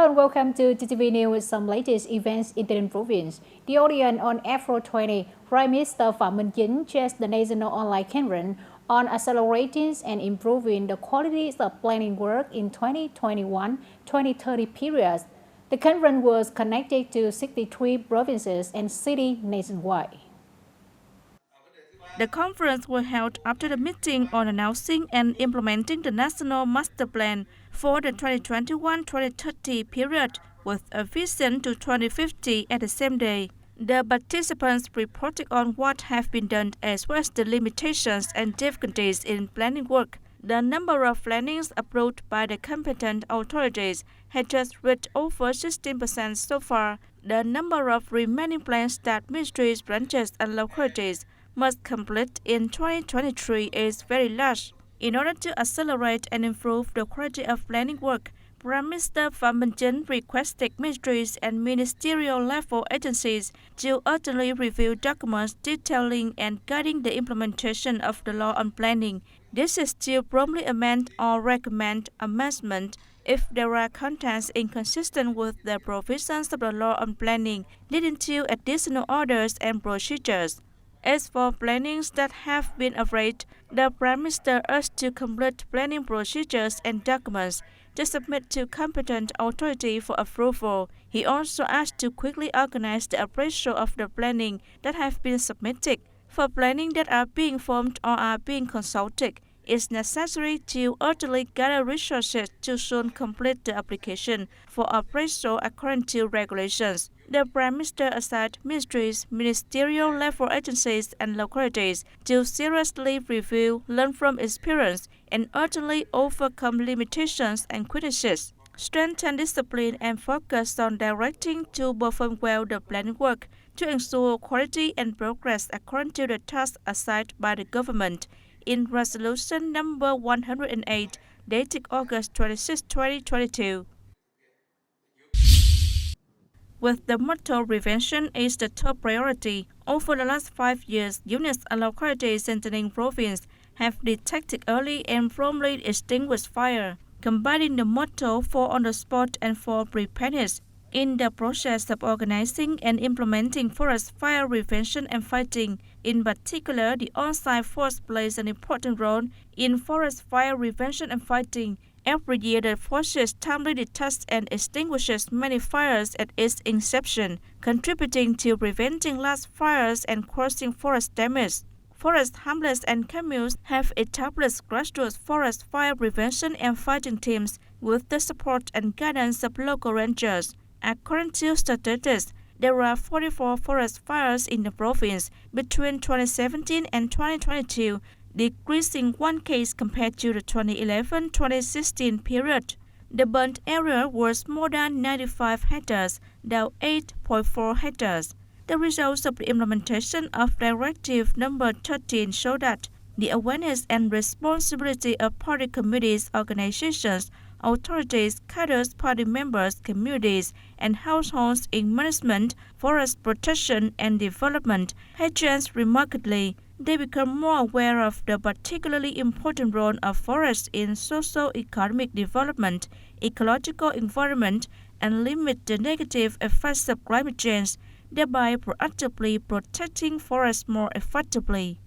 Hello and welcome to TTV News with some latest events in the province. The audience on April 20, Prime Minister Phạm Minh Chính chairs the National Online Conference on accelerating and improving the quality of planning work in 2021-2030 periods. The conference was connected to 63 provinces and cities nationwide. The conference was held after the meeting on announcing and implementing the National Master Plan for the 2021-2030 period with a vision to 2050 at the same day. The participants reported on what have been done as well as the limitations and difficulties in planning work. The number of plannings approved by the competent authorities had just reached over 16% so far. The number of remaining plans that ministries, branches and localities must complete in 2023 is very large. In order to accelerate and improve the quality of planning work, Prime Minister Phạm Minh Chính requested ministries and ministerial level agencies to urgently review documents detailing and guiding the implementation of the law on planning. This is to promptly amend or recommend amendment if there are contents inconsistent with the provisions of the law on planning, leading to additional orders and procedures. As for plannings that have been erased, the Prime Minister urged to complete planning procedures and documents to submit to competent authority for approval. He also asked to quickly organize the appraisal of the planning that have been submitted. For planning that are being formed or are being consulted, it's necessary to urgently gather resources to soon complete the application for appraisal according to regulations. The Prime Minister assigned ministries, ministerial level agencies and localities to seriously review, learn from experience, and urgently overcome limitations and weaknesses. Strengthen discipline and focus on directing to perform well the planning work to ensure quality and progress according to the tasks assigned by the government. In Resolution number 108, dated August 26, 2022. With the motto "Prevention is the top priority," over the last 5 years, units and localities in TayNinhTV province have detected early and promptly extinguished fire, combining the motto "for on the spot" and "for preparedness." In the process of organizing and implementing forest fire prevention and fighting, in particular, the on-site force plays an important role in forest fire prevention and fighting. Every year, the forces timely detects and extinguishes many fires at its inception, contributing to preventing large fires and causing forest damage. Forest hamlets and communes have established grassroots forest fire prevention and fighting teams with the support and guidance of local rangers. According to statistics, there are 44 forest fires in the province between 2017 and 2022, decreasing one case compared to the 2011-2016 period. The burnt area was more than 95 hectares, down 8.4 hectares. The results of the implementation of Directive number 13 show that the awareness and responsibility of party committees, organizations, authorities, cadres, party members, communities, and households in management, forest protection, and development has changed remarkably. They become more aware of the particularly important role of forests in socio-economic development, ecological environment, and limit the negative effects of climate change, thereby proactively protecting forests more effectively.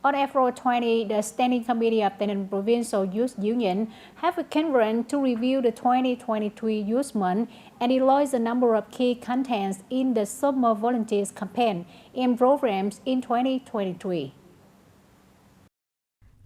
On April 20, the Standing Committee of TayNinhTV Provincial Youth Union have a conference to review the 2023 Youth Month and evaluate the number of key contents in the Summer Volunteers campaign and programs in 2023.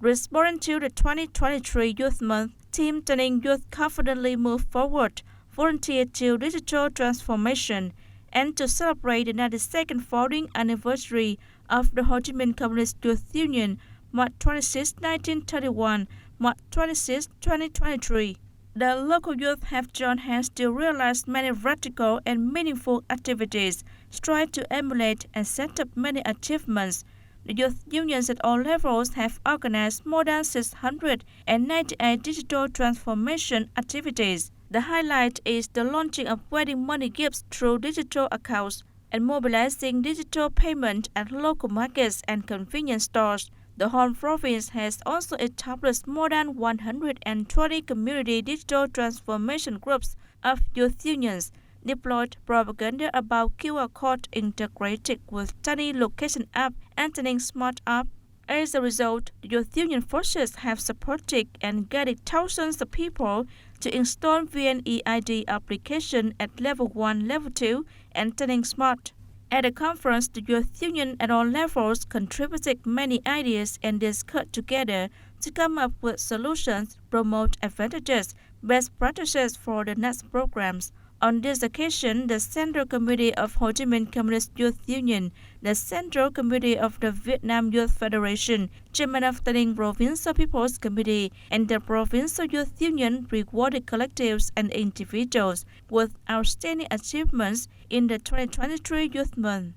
Responding to the 2023 Youth Month, Team TayNinhTV Youth confidently moved forward, volunteer to digital transformation, and to celebrate the 92nd founding anniversary of the Ho Chi Minh Communist Youth Union, March 26, 1931, March 26, 2023. The local youth have joined hands to realize many radical and meaningful activities, strive to emulate and set up many achievements. The youth unions at all levels have organized more than 698 digital transformation activities. The highlight is the launching of wedding money gifts through digital accounts and mobilizing digital payment at local markets and convenience stores. The whole province has also established more than 120 community digital transformation groups of youth unions, deployed propaganda about QR code integrated with tiny location app and TayNinhTV Smart app. As a result, the youth union forces have supported and guided thousands of people to install VNeID application at level 1, level 2, and TayNinhTV Smart. At the conference, the youth union at all levels contributed many ideas and discussed together to come up with solutions, promote advantages, best practices for the next programs. On this occasion, the Central Committee of Ho Chi Minh Communist Youth Union, the Central Committee of the Vietnam Youth Federation, Chairman of TayNinhTV Provincial People's Committee, and the Provincial Youth Union rewarded collectives and individuals with outstanding achievements in the 2023 Youth Month.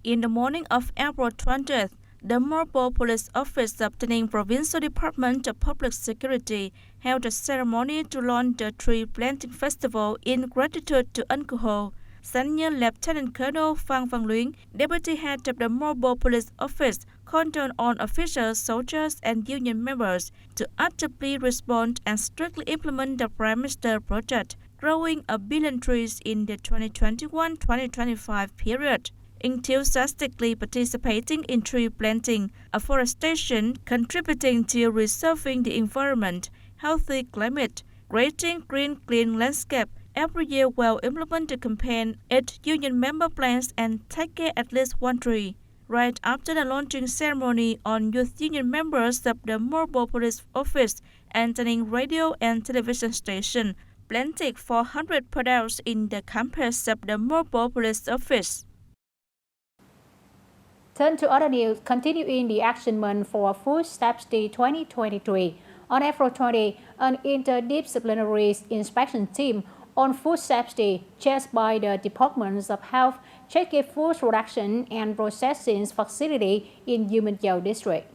In the morning of April 20th, the Mobile Police Office of TayNinhTV Provincial Department of Public Security held a ceremony to launch the tree planting festival in gratitude to Uncle Ho. Senior Lieutenant Colonel Phan Văn Luyến, Deputy Head of the Mobile Police Office, called on officers, soldiers, and union members to actively respond and strictly implement the Prime Minister project, growing 1 billion trees in the 2021-2025 period. Enthusiastically participating in tree planting, afforestation, contributing to preserving the environment, healthy climate, creating green clean landscape. Every year while implement the campaign, each union member plants and take care at least one tree. Right after the launching ceremony on youth union members of the Mobile Police Office and TayNinhTV radio and television station planted 400 pedals in the campus of the Mobile Police Office. Turn to other news, continuing the action month for Food Safety 2023. On April 20, an interdisciplinary inspection team on food safety, chaired by the Departments of Health, checked food production and processing facility in U Minh Châu district.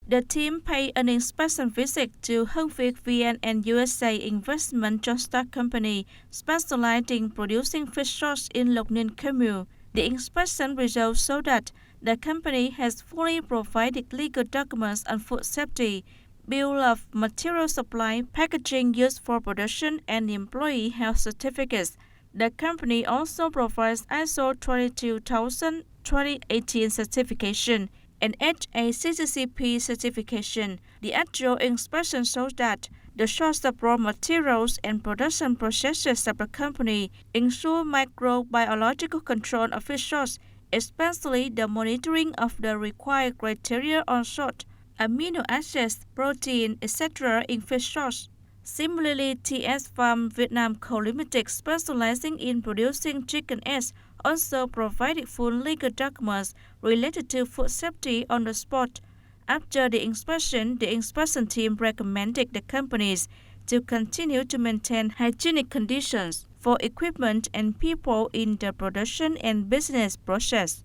The team paid an inspection visit to Hưng Việt VN and USA Investment Joint Stock Company, specialized in producing fish sauce in Lộc Ninh Commune. The inspection results show that the company has fully provided legal documents on food safety, bill of material supply, packaging used for production, and employee health certificates. The company also provides ISO 22018 certification and HACCP certification. The actual inspection shows that the source of raw materials and production processes of the company ensure microbiological control of fish sauce, especially the monitoring of the required criteria on salt, amino acids, protein, etc. in fish sauce. Similarly, TS Farm Vietnam Co. Limited, specializing in producing chicken eggs, also provided full legal documents related to food safety on the spot. After the inspection team recommended the companies to continue to maintain hygienic conditions for equipment and people in the production and business process.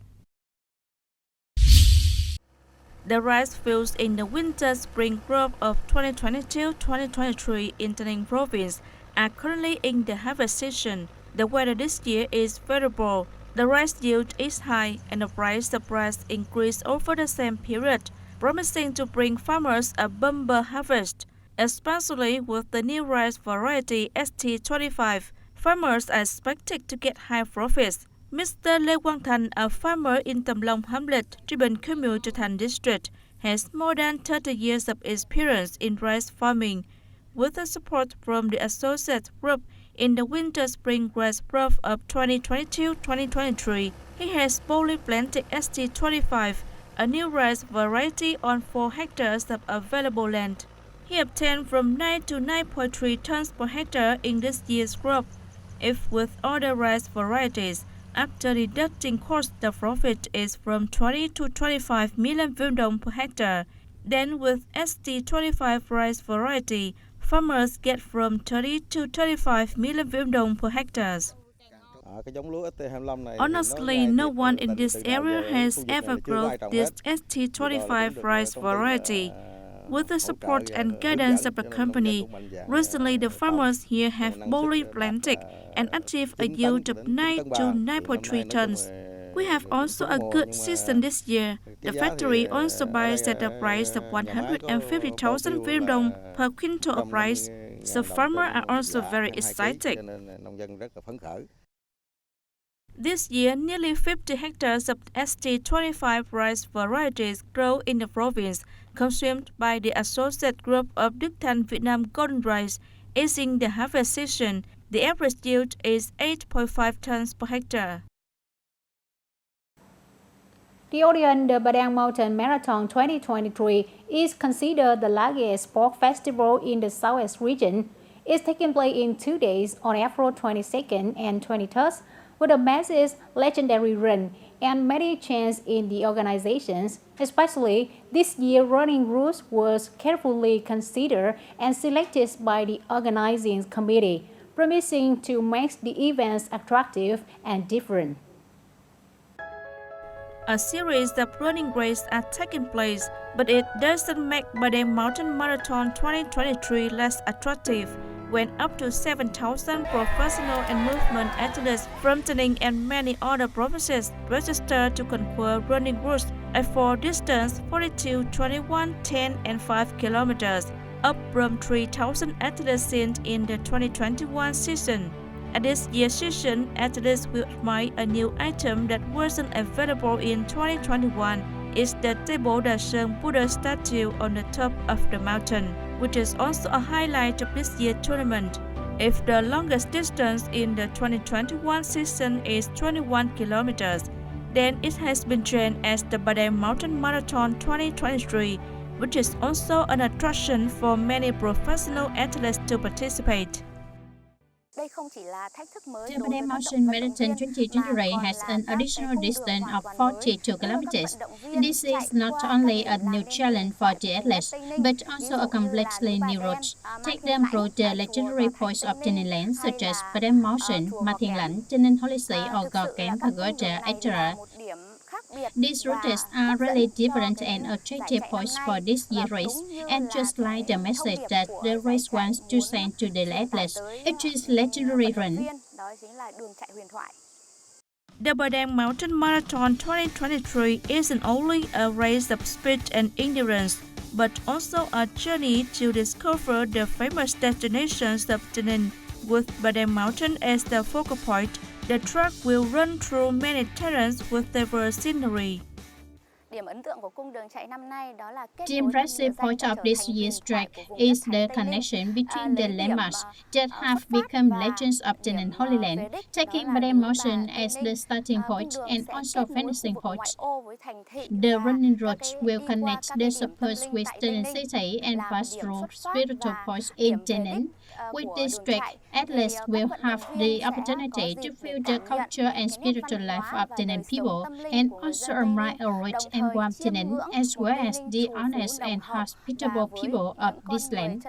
The rice fields in the winter-spring crop of 2022-2023 in TayNinhTV province are currently in the harvest season. The weather this year is favorable. The rice yield is high and the price of rice increased over the same period, promising to bring farmers a bumper harvest. Especially with the new rice variety ST25, farmers are expected to get high profits. Mr. Lê Quang Thành, a farmer in Tam Long Hamlet, Tri Bình Commune, Châu Thành District, has more than 30 years of experience in rice farming. With the support from the associate group in the winter-spring rice crop of 2022-2023, he has boldly planted ST25, a new rice variety on 4 hectares of available land. He obtained from 9 to 9.3 tons per hectare in this year's crop. If with other rice varieties, after deducting cost, the profit is from 20 to 25 million Viet Dong per hectare. Then with ST25 rice variety, farmers get from 30 to 35 million Viet Dong per hectare. Honestly, no one in this area has ever grown this ST25 rice variety. With the support and guidance of the company, recently the farmers here have boldly planted and achieved a yield of 9 to 9.3 tons. We have also a good season this year. The factory also buys at a price of 150,000 Vietnam dong per quintal of rice, so farmers are also very excited. This year, nearly 50 hectares of ST25 rice varieties grow in the province, consumed by the associate group of Đức Thành Vietnam Golden Rice. Easing the harvest season, the average yield is 8.5 tons per hectare. The Orion de Padang Mountain Marathon 2023 is considered the largest sport festival in the Southwest region. It's taking place in 2 days on April 22nd and 23rd, with a massive legendary run and many changes in the organizations. Especially this year, running routes was carefully considered and selected by the organizing committee, promising to make the events attractive and different. A series of running races are taking place, but it doesn't make Padang Mountain Marathon 2023 less attractive, when up to 7,000 professional and movement athletes from TayNinhTV and many other provinces register to conquer running routes for distance 42, 21, 10, and 5 kilometers, up from 3,000 athletes seen in the 2021 season. At this year's season, athletes will admire a new item that wasn't available in 2021. It's the Table Daseng Buddha statue on the top of the mountain, which is also a highlight of this year's tournament. If the longest distance in the 2021 season is 21 kilometers, then it has been trained as the Padang Mountain Marathon 2023, which is also an attraction for many professional athletes to participate. The Padang Mountain Marathon 2023 has an additional distance of 42 kilometers. This is not only a new challenge for the athletes, but also a completely new route. Take them through the legendary points of TayNinhTV, such as Padang Mountain, Ma Thiên Lãnh, TayNinhTV or Gò Kém Pagoda, etc. These routes are really different and attractive points for this year's race, and just like the message that the race wants to send to the athletes, it is legendary run. The Padang Mountain Marathon 2023 isn't only a race of speed and endurance, but also a journey to discover the famous destinations of TayNinhTV. With Padang Mountain as the focal point, the track will run through many terrains with diverse scenery. The impressive point of this year's track is the connection between the landmarks that have become legends of TayNinhTV Holy Land, taking Padang Mountain as the starting point and also finishing point. The running route will connect the supports with TayNinhTV City and pass through spiritual points in TayNinhTV. With this track, athletes will have the opportunity to feel the culture and spiritual life of TayNinhTV people, and also admire a rich and warm TayNinhTV, as well as the honest and hospitable people of this land.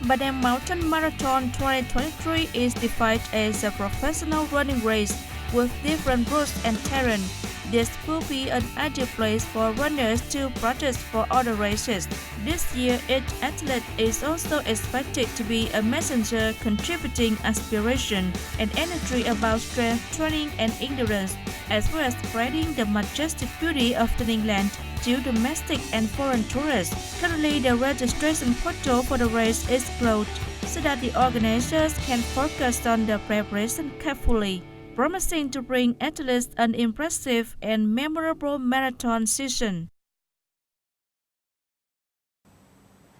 Padang Mountain Marathon 2023 is defined as a professional running race with different routes and terrain. This will be an ideal place for runners to practice for other races. This year, each athlete is also expected to be a messenger contributing aspiration and energy about strength training and endurance, as well as spreading the majestic beauty of TayNinhTV land to domestic and foreign tourists. Currently, the registration portal for the race is closed so that the organizers can focus on the preparation carefully, promising to bring athletes an impressive and memorable marathon season.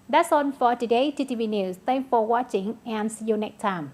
That's all for today, TTV News. Thanks for watching and see you next time.